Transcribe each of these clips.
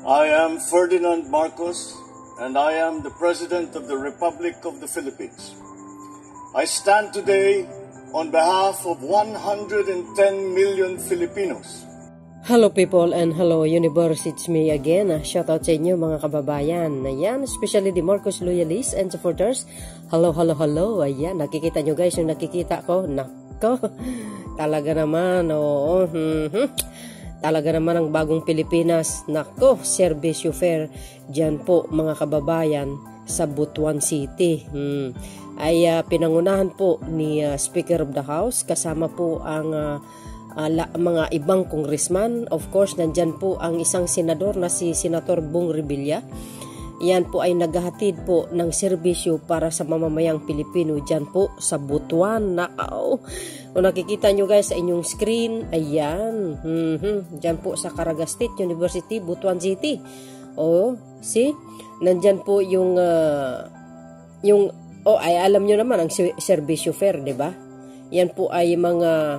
I am Ferdinand Marcos, and I am the President of the Republic of the Philippines. I stand today on behalf of 110 million Filipinos. Hello people and hello universe, it's me again. Shout out sa inyo mga kababayan. Ayan, especially the Marcos loyalists and supporters. Hello. Ayan, nakikita nyo guys yung nakikita ko. Nako, talaga naman, oo. Talaga naman ang bagong Pilipinas. Nako, serbisyo fair. Diyan po mga kababayan sa Butuan City. Ay pinangunahan po ni Speaker of the House. Kasama po ang mga ibang congressman. Of course, nandyan po ang isang senador na si Senator Bong Revilla. Yan po ay naghahatid po ng serbisyo para sa mamamayang Pilipino dyan po sa Butuan. Nakaw. Kung nakikita nyo guys sa inyong screen, ayan. Dyan po sa Caraga State University, Butuan City. Oh, see? Nandyan po yung alam nyo naman ang serbisyo fair, di ba? Yan po ay mga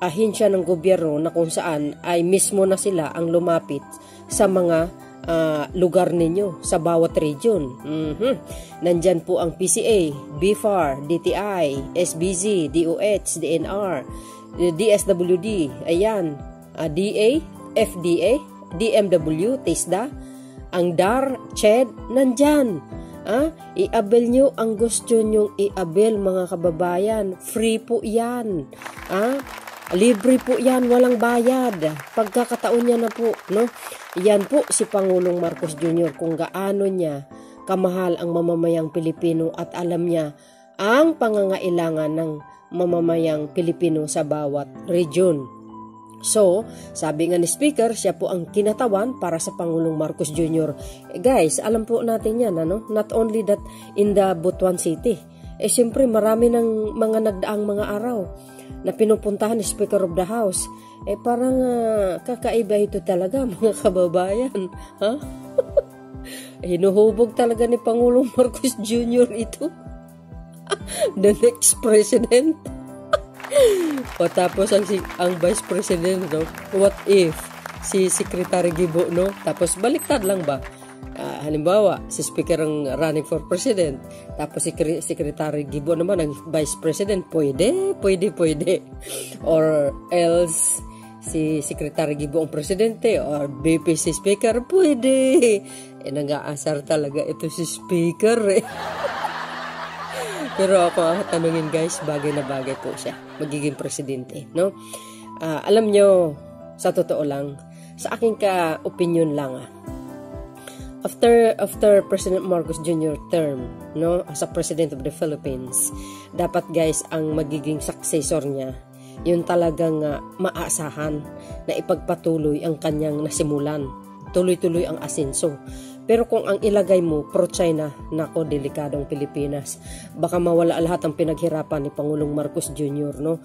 ahensya ng gobyerno na kung saan ay mismo na sila ang lumapit sa mga lugar ninyo sa bawat region. Nandyan po ang PCA, BFAR, DTI, SBZ, DOH, DNR, DSWD, ayan, DA, FDA, DMW, TISDA, ang DAR, CHED, nandyan. I-abel nyo ang gusto nyong i-abel mga kababayan. Free po yan. Libre po yan, walang bayad. Pagkakataon niya na po, no? Yan po si Pangulong Marcos Jr. kung gaano niya kamahal ang mamamayang Pilipino at alam niya ang pangangailangan ng mamamayang Pilipino sa bawat region. So, sabi nga ni Speaker, siya po ang kinatawan para sa Pangulong Marcos Jr. Guys, alam po natin yan, ano? Not only that in the Butuan City. Siyempre marami ng mga nagdaang mga araw na pinupuntahan ni Speaker of the House. Parang kakaiba ito talaga mga kababayan. Hinuhubog talaga ni Pangulong Marcos Jr. ito. The next president. O tapos ang Vice President, no? What if si Secretary Gibo, no? Tapos baliktad lang ba? Halimbawa, si Speaker ang running for President, tapos si Secretary Gibo naman ang Vice President, pwede. Or else, si Secretary Gibo ang Presidente, or BP si Speaker, pwede. Nag-aasar talaga ito si Speaker, eh. Pero ako, tanungin guys, bagay na bagay po siya, magiging Presidente, no? Alam nyo, sa totoo lang, sa aking ka-opinion lang, After President Marcos Jr. term, no, as a President of the Philippines, dapat guys ang magiging successor niya, yun talagang maasahan na ipagpatuloy ang kanyang nasimulan. Tuloy-tuloy ang asenso. Pero kung ang ilagay mo pro-China, nako, delikadong Pilipinas. Baka mawala lahat ang pinaghirapan ni Pangulong Marcos Jr., no?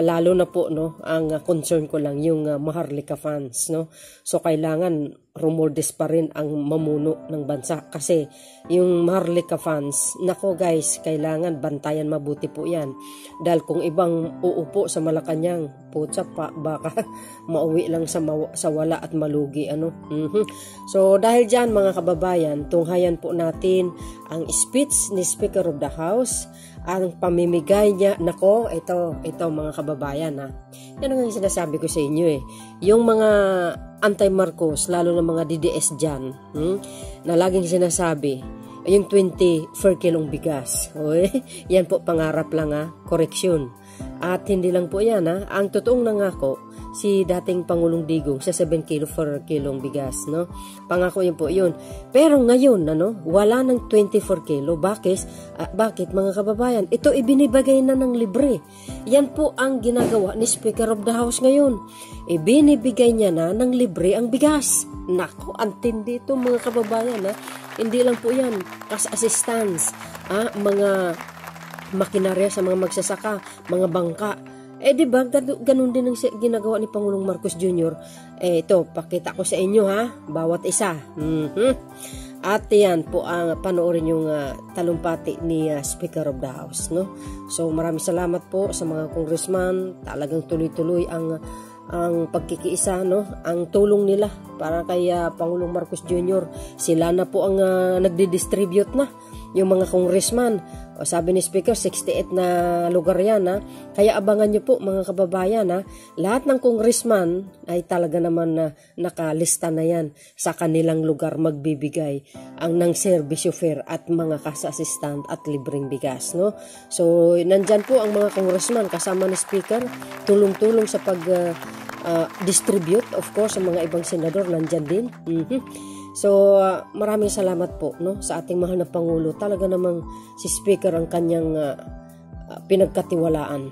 Lalo na po, no, ang concern ko lang yung Maharlika funds, no? So kailangan Romualdez pa rin ang mamuno ng bansa kasi yung Maharlika funds, nako guys, kailangan bantayan mabuti po yan. Dahil kung ibang uupo sa Malacanang, putsa pa, baka mauwi lang sa wala at malugi, ano? So dahil dyan mga kababayan, tunghayan po natin ang speech ni Speaker of the House, ang pamimigay niya. Nako, ito mga kababayan, yan ang sinasabi ko sa inyo, eh. Yung mga anti-Marcos, lalo na mga DDS dyan, na laging sinasabi, yung 20 per kilong bigas. Yan po, pangarap lang, correction. At hindi lang po yan, ang totoong nangako, si dating Pangulong Digong sa 7 kilo per kilong bigas, no? Pangako yun po yun. Pero ngayon, wala ng 24 kilo. Bakit mga kababayan? Ito ibinibigay na ng libre. Yan po ang ginagawa ni Speaker of the House ngayon. Ibinibigay niya na ng libre ang bigas. Nako, antindi ito mga kababayan, Hindi lang po yan, as assistance, mga makinarya sa mga magsasaka, mga bangka. Diba, ganun din ang ginagawa ni Pangulong Marcos Jr. Ito, pakita ko sa inyo, bawat isa. At yan po ang panoorin yung talumpati ni Speaker of the House, no? So maraming salamat po sa mga congressman. Talagang tuloy-tuloy ang ang pagkikiisa, no? Ang tulong nila para kay Pangulong Marcos Jr. Sila na po ang nagdi-distribute na yung mga congressman. O, sabi ni Speaker, 68 na lugar yan. Kaya abangan nyo po mga kababayan. Lahat ng congressman ay talaga naman nakalista na yan sa kanilang lugar magbibigay ang ng serbisyo fair at mga kas-assistant at libreng bigas. No? So, nandyan po ang mga congressman kasama ni Speaker. Tulong-tulong sa pag-distribute. Of course, ang mga ibang senador nandyan din. So, maraming salamat po, no, sa ating mahal na Pangulo. Talaga namang si Speaker ang kanyang pinagkatiwalaan.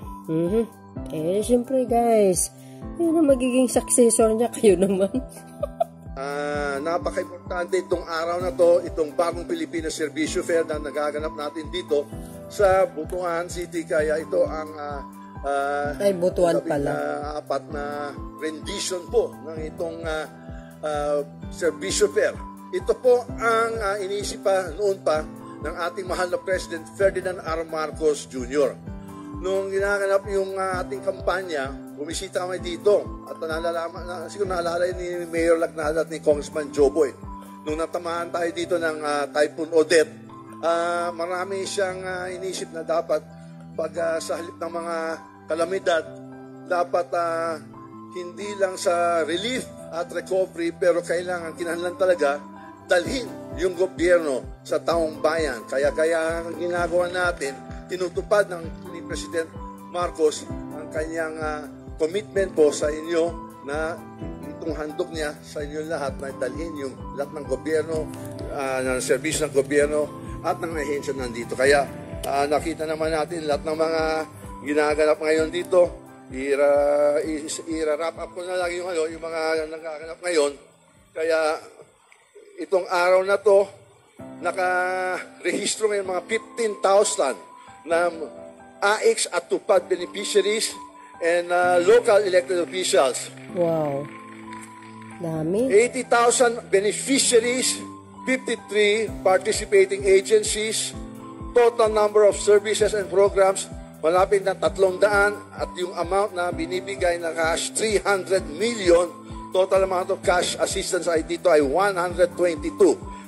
Siyempre guys, yun ang magiging successor niya, kayo naman. Napaka-importante itong araw na to, itong bagong Pilipinas Servicio Fair na nagaganap natin dito sa Butuan City. Kaya ito ang ay, Butuan pala. Apat na rendition po ng itong Servicio Fair. Ito po ang iniisip pa noon pa ng ating mahal na President Ferdinand R. Marcos Jr. Nung ginaganap yung ating kampanya, bumisita kami dito at siguro naalala ni Mayor Lagnada at ni Congressman Joboy. Nung natamaan tayo dito ng Typhoon Odette, marami siyang iniisip na dapat pag sa halip ng mga kalamidad, dapat hindi lang sa relief at recovery, pero kailangan kinahanglan talaga dalhin yung gobyerno sa taong bayan. Kaya ang ginagawa natin, tinutupad ni President Marcos ang kanyang commitment po sa inyo na itong handog niya sa inyo lahat na dalhin yung lahat ng gobyerno, ng serbisyo ng gobyerno at ng ahensya nandito. Kaya nakita naman natin lahat ng mga ginaganap ngayon dito. I-wrap up ko na lang yung mga nagaganap ngayon. Kaya itong araw na to, nakarehistro ngayon mga 15,000 na AX at TUPAD beneficiaries and local elected officials. Wow. Dami. 80,000 beneficiaries, 53 participating agencies, total number of services and programs malapit na 300 at yung amount na binibigay na cash, 300 million. Total amount of cash assistance ay dito ay 122.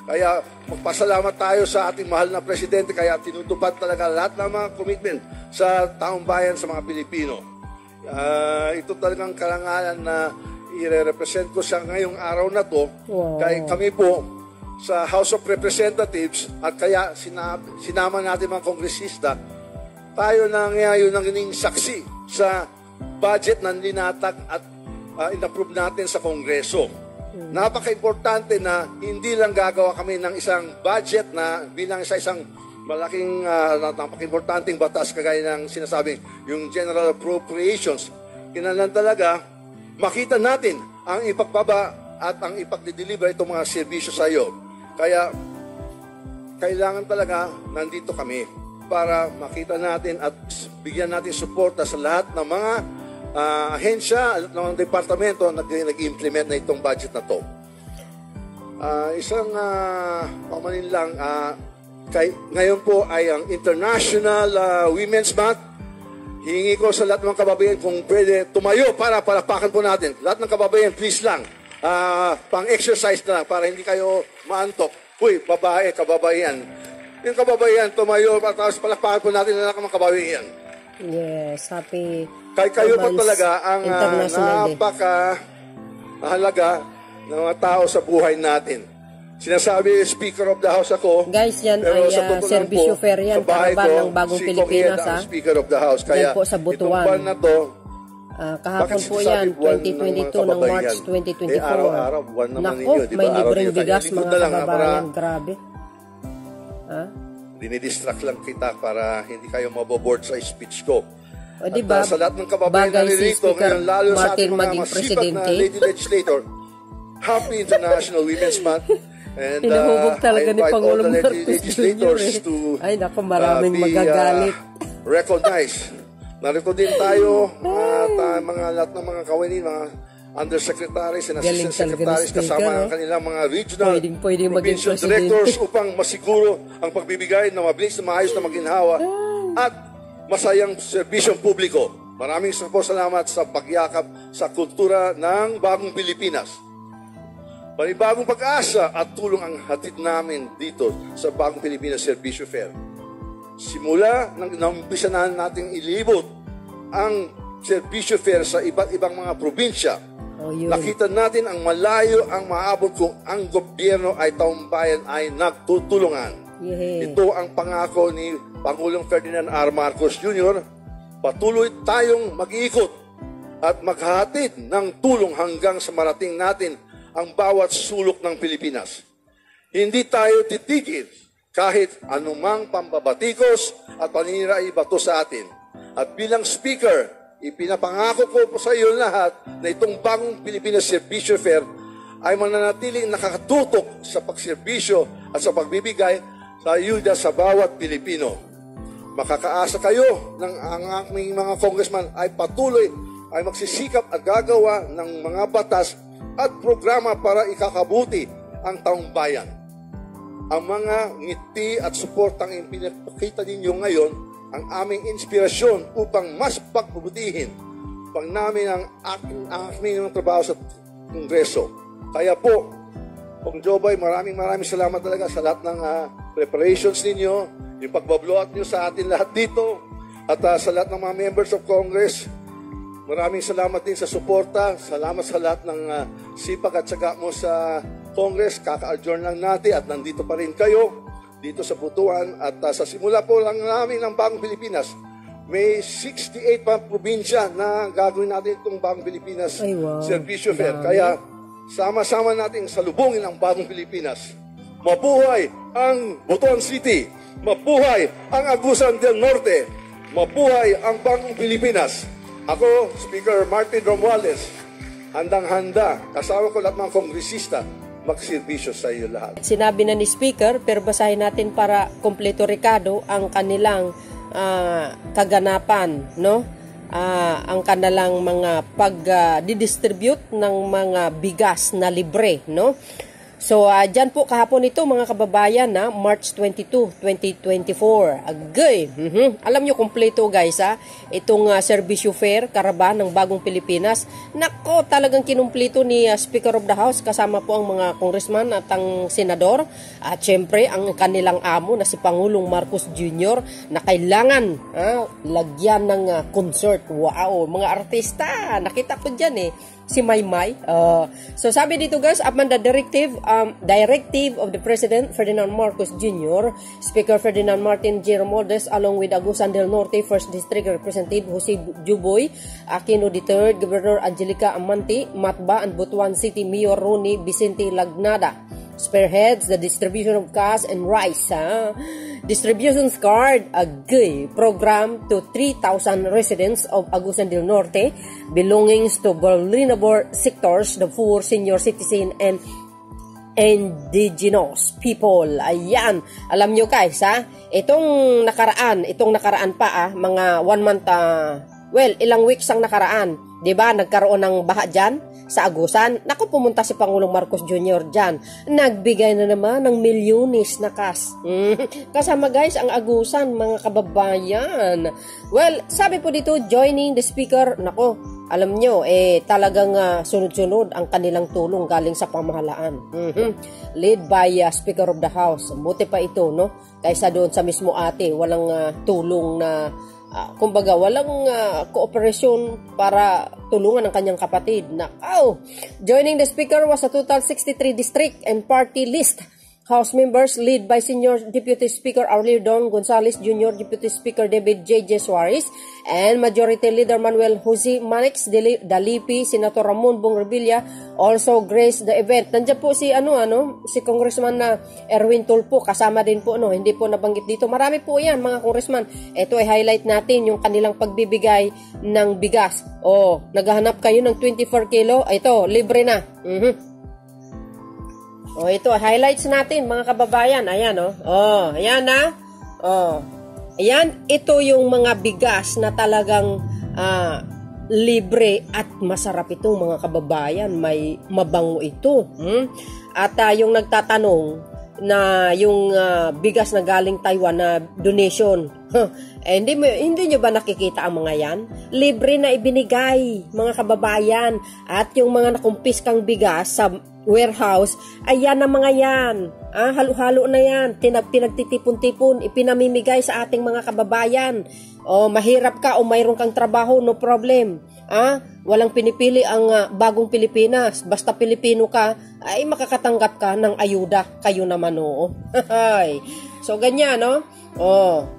Kaya magpasalamat tayo sa ating mahal na Presidente kaya tinutupad talaga lahat ng mga commitment sa taong bayan, sa mga Pilipino. Ito talagang karangalan na i-represent ko siya ngayong araw na to. Wow. Kaya kami po sa House of Representatives at kaya sinama natin mga kongresista, tayo na ngayon ang naging saksi sa budget na linatag at in-approve natin sa Kongreso. Napaka-importante na hindi lang gagawa kami ng isang budget na bilang sa isang malaking napaka-importanting batas kagaya ng sinasabing yung General Appropriations. Kinailangan talaga makita natin ang ipagbaba at ang ipagdideliver itong mga serbisyo sa iyo. Kaya kailangan talaga nandito kami para makita natin at bigyan natin suporta sa lahat ng mga ahensya at ng departamento na nag-implement na itong budget na to. Isang pamanin lang, ngayon po ay ang International Women's Month. Hihingi ko sa lahat ng mga kababayan kung pwede tumayo para palakpakan po natin. Lahat ng kababayan, please lang, pang-exercise na lang para hindi kayo maantok. Uy, babae, kababayan. Yung kababayan, tumayo, tapos palakpakan po natin na mga kababayan. Yes, happy Kayo po talaga ang napaka-halaga ng mga tao sa buhay natin. Sinasabi, Speaker of the House ako. Guys, yan ay serbisyo fair yan. Karaban ng Bagong si Pilipinas. Speaker of the House. Kaya po sa Butuan. Itong buwan na to, kahapon po yan, 2022 ng March 2024. araw-araw, buwan naman Nako, ninyo. Diba? may libreng Araw-araw, bigas likod mga na lang, kababayan. Grabe. Dinidistract lang kita para hindi kayo maboboard sa speech ko. O diba, sa lahat ng kababayan na bagay si nilito, Speaker ngayon, lalo sa ating mga maging masipat presidente. na lady legislator, Happy International Women's Month. And Hinuhubog talaga ni I invite all Pangulong the Marcos legislators Jr. to Ay, naku, maraming magagalit. Recognize. Narito din tayo at mga lahat ng mga kawinin, mga undersecretaries and Galing assistant talaga ni secretaries Speaker, kasama no? ang kanilang mga regional Pwedeng maging provincial presidente. directors upang masiguro ang pagbibigay ng mabilis na maayos na maginhawa at masayang serbisyong publiko. Maraming salamat sa pagyakap sa kultura ng bagong Pilipinas. Panibagong pag-asa at tulong ang hatid namin dito sa bagong Pilipinas Servicio Fair. Simula nang naumpisa na natin ilibot ang Servicio Fair sa iba't ibang mga probinsya, nakita natin ang malayo ang maabot kung ang gobyerno ay taong bayan ay nagtutulungan. Ito ang pangako ni Pangulong Ferdinand R. Marcos Jr. Patuloy tayong mag-iikot at maghahatid ng tulong hanggang sa marating natin ang bawat sulok ng Pilipinas. Hindi tayo titigil kahit anumang pambabatikos at paninira ay bato sa atin. At bilang speaker, ipinapangako ko po sa iyo lahat na itong bagong Pilipinas Servicio Fair ay mananatiling nakakatutok sa pagserbisyo at sa pagbibigay sa ayuda sa bawat Pilipino. Makakaasa kayo ng ang aming mga congressman ay patuloy ay magsisikap at gagawa ng mga batas at programa para ikakabuti ang taong bayan. Ang mga ngiti at suportang ipinakita ninyo ngayon ang aming inspirasyon upang mas pagpabutihin pang namin ang aming trabaho sa Kongreso. Kaya po, Pong Joboy, maraming salamat talaga sa lahat ng preparations ninyo, yung pagbablow out nyo sa atin lahat dito, at sa lahat ng mga members of Congress. Maraming salamat din sa suporta. Salamat sa lahat ng sipag at syaga mo sa Congress. Kaka-adjourn lang natin at nandito pa rin kayo dito sa Butuan. At sa simula po lang namin ng Bagong Pilipinas, may 68 pa probinsya na gagawin natin itong Bagong Pilipinas Servicio Fair. Kaya sama-sama natin salubungin ang Bagong Pilipinas. Mabuhay ang Butuan City! Mabuhay ang Agusan del Norte! Mabuhay ang Bagong Pilipinas! Ako, Speaker Martin Romualdez, handang-handa, kasama ko lahat mga kongresista, magserbisyo sa iyo lahat. Sinabi na ni Speaker, pero basahin natin para kompleto Ricardo ang kanilang kaganapan, no? Ang kanilang mga pag-distribute ng mga bigas na libre, no? So, dyan po kahapon ito mga kababayan na March 22, 2024. Agay! Alam nyo kompleto guys itong Servicio Fair, Karaban ng Bagong Pilipinas. Nako, talagang kinumpleto ni Speaker of the House kasama po ang mga congressman at ang senador. At syempre, ang kanilang amo na si Pangulong Marcos Jr. na kailangan lagyan ng concert. Wow! Mga artista! Nakita ko dyan si Maymay. So sabi dito guys, upon the directive of the President Ferdinand Marcos Jr., Speaker Ferdinand Martin G. Romualdez along with Agusan del Norte 1st District Representative Jose Juboy Aquino III, Governor Angelica Amante Matba, and Butuan City Mayor Ronnie Vicente Lagnada spearheads the distribution of cash and rice distribution card program to 3,000 residents of Agusan del Norte belonging to vulnerable sectors, the poor, senior citizen, and indigenous people. Ayan. Alam nyo guys, itong nakaraan pa, mga 1 month, ilang weeks ang nakaraan. Diba? Nagkaroon ng baha dyan sa Agusan. Naku, pumunta si Pangulong Marcos Jr. dyan. Nagbigay na naman ng milyones na cash. Kasama guys ang Agusan, mga kababayan. Well, sabi po dito, joining the speaker, naku, alam nyo, talagang sunod-sunod ang kanilang tulong galing sa pamahalaan. Led by Speaker of the House. Buti pa ito, no? Kaysa doon sa mismo ate, walang tulong na kumbaga, walang kooperasyon para tulungan ang kanyang kapatid. Joining the speaker was a total 63 district and party list House members led by Senior Deputy Speaker Aurelio Don Gonzales, Junior Deputy Speaker David J. Suarez, and Majority Leader Manuel Jose Manix Dalipi, Senator Ramon Bong Revilla also graced the event. Nandiyan po si si Congressman na Erwin Tulfo, kasama din po hindi po nabanggit dito. Marami po 'yan mga congressman. Ito ay highlight natin yung kanilang pagbibigay ng bigas. Naghahanap kayo ng 24 kilo, ito libre na. Ito, highlights natin mga kababayan. Ayan, ayan na. Ayan, ito yung mga bigas na talagang libre at masarap ito mga kababayan. May mabango ito. At yung nagtatanong, na yung bigas na galing Taiwan na donation. Hindi nyo ba nakikita ang mga yan? Libre na ibinigay, mga kababayan. At yung mga nakumpiskang bigas sa warehouse, ayan ang mga yan. Halo-halo na yan. Pinagtitipon-tipon, ipinamimigay sa ating mga kababayan. Mahirap ka o mayroon kang trabaho, no problem. Walang pinipili ang bagong Pilipinas. Basta Pilipino ka, ay makakatanggap ka ng ayuda. Kayo naman, oo. So, ganyan, no?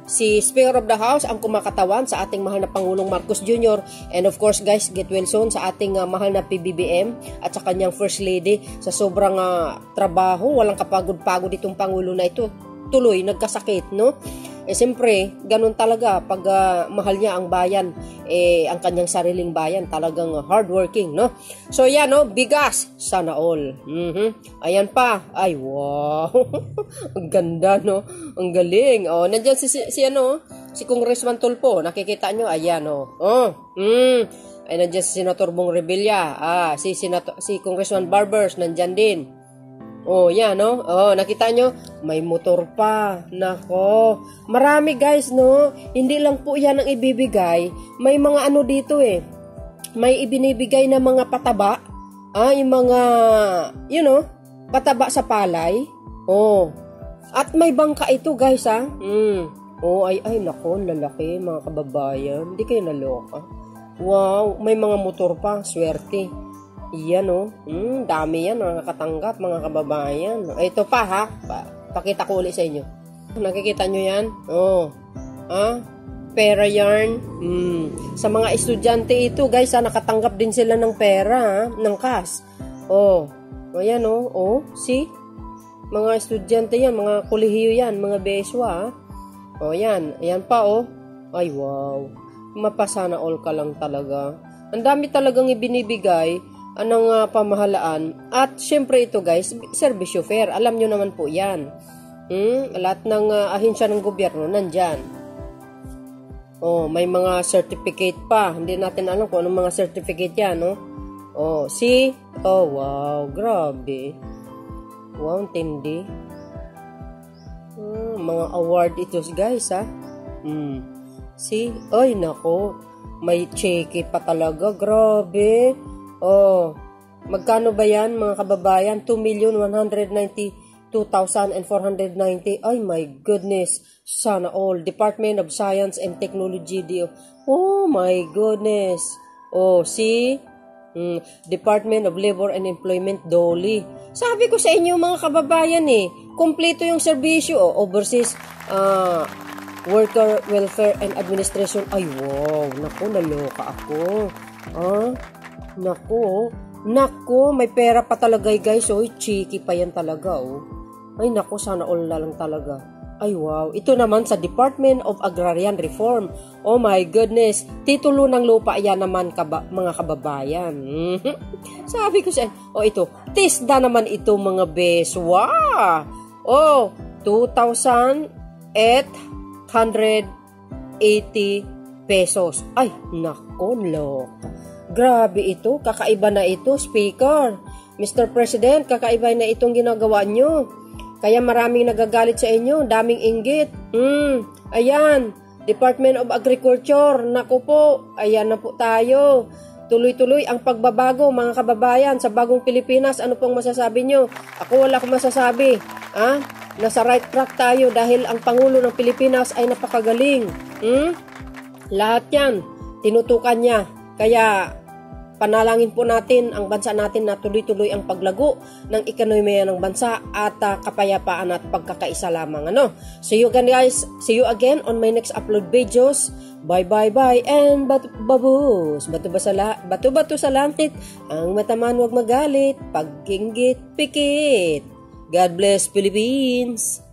Si Speaker of the House ang kumakatawan sa ating mahal na Pangulong Marcos Jr. And of course, guys, get well soon sa ating mahal na PBBM at sa kanyang First Lady. Sa sobrang trabaho, walang kapagod-pagod itong Pangulo na ito. Tuloy, nagkasakit, no? Siyempre, ganun talaga pag mahal niya ang bayan, ang kanyang sariling bayan, talagang hardworking, no? So, yan, no? Bigas, sana all. Ayan pa. Ay, wow. Ang ganda, no? Ang galing. Nandiyan si Congressman Tulfo. Nakikita nyo? Ayan, Ay, nandiyan si Senator Bong Revilla. Si Congressman Barbers, nandiyan din. Yan, no? Nakita nyo? May motor pa. Nako. Marami, guys, no? Hindi lang po yan ang ibibigay. May mga ano dito, May ibinibigay na mga pataba. Yung mga, pataba sa palay. At may bangka ito, guys, ay, nako, lalaki, mga kababayan. Hindi kayo naloka. Wow, may mga motor pa. Swerte. Iyan, dami yan, nakakatanggap, mga kababayan. Ito pa, pakita ko ulit sa inyo. Nakikita nyo yan? Pera yarn. Sa mga estudyante ito, guys, nakatanggap din sila ng pera, ng cash. Ayan, see? Mga estudyante yan, mga kolehiyo yan, mga beswa, yan. Ayan pa, Ay, wow. Mapasana all ka lang talaga. Ang dami talagang ibinibigay ng pamahalaan. At syempre ito, guys, service fair. Alam nyo naman po yan. Lahat ng ahensya ng gobyerno nandyan. May mga certificate pa. Hindi natin alam kung anong mga certificate yan, see? Wow, grabe. Wow, tindi. Mga award ito, guys, see? Ay, nako. May cheque pa talaga. Grabe. Magkano ba yan, mga kababayan? 2,192,490. Ay, my goodness. Sana all. Department of Science and Technology. Oh, my goodness. See? Department of Labor and Employment, DOLE. Sabi ko sa inyo, mga kababayan, kumpleto yung serbisyo. Overseas Worker Welfare and Administration. Ay, wow. Naku, naloka ako. Naku, may pera pa talaga, guys. Cheeky pa yan talaga, Ay, naku, sana all na lang talaga. Ay, wow. Ito naman sa Department of Agrarian Reform. Oh my goodness. Titulo ng lupa yan naman, mga kababayan. Sabi ko siya, ito. TISDA naman ito, mga beswa. 2,880 pesos. Ay, naku, loka. Grabe ito, kakaiba na ito, Speaker. Mr. President, kakaiba na itong ginagawa nyo. Kaya maraming nagagalit sa inyo, daming inggit. Ayan, Department of Agriculture, naku po, ayan na po tayo. Tuloy-tuloy ang pagbabago, mga kababayan, sa bagong Pilipinas. Ano pong masasabi nyo? Ako wala akong masasabi. Nasa right track tayo dahil ang Pangulo ng Pilipinas ay napakagaling. Lahat yan, tinutukan niya. Kaya panalangin po natin ang bansa natin na tuloy-tuloy ang paglago ng ekonomiya ng bansa at kapayapaan at pagkakaisa lamang. See you again, guys. See you again on my next upload videos. Bye and babus. Bato sa langit. Ang mataman wag magalit. Pag-inggit, pikit. God bless Philippines.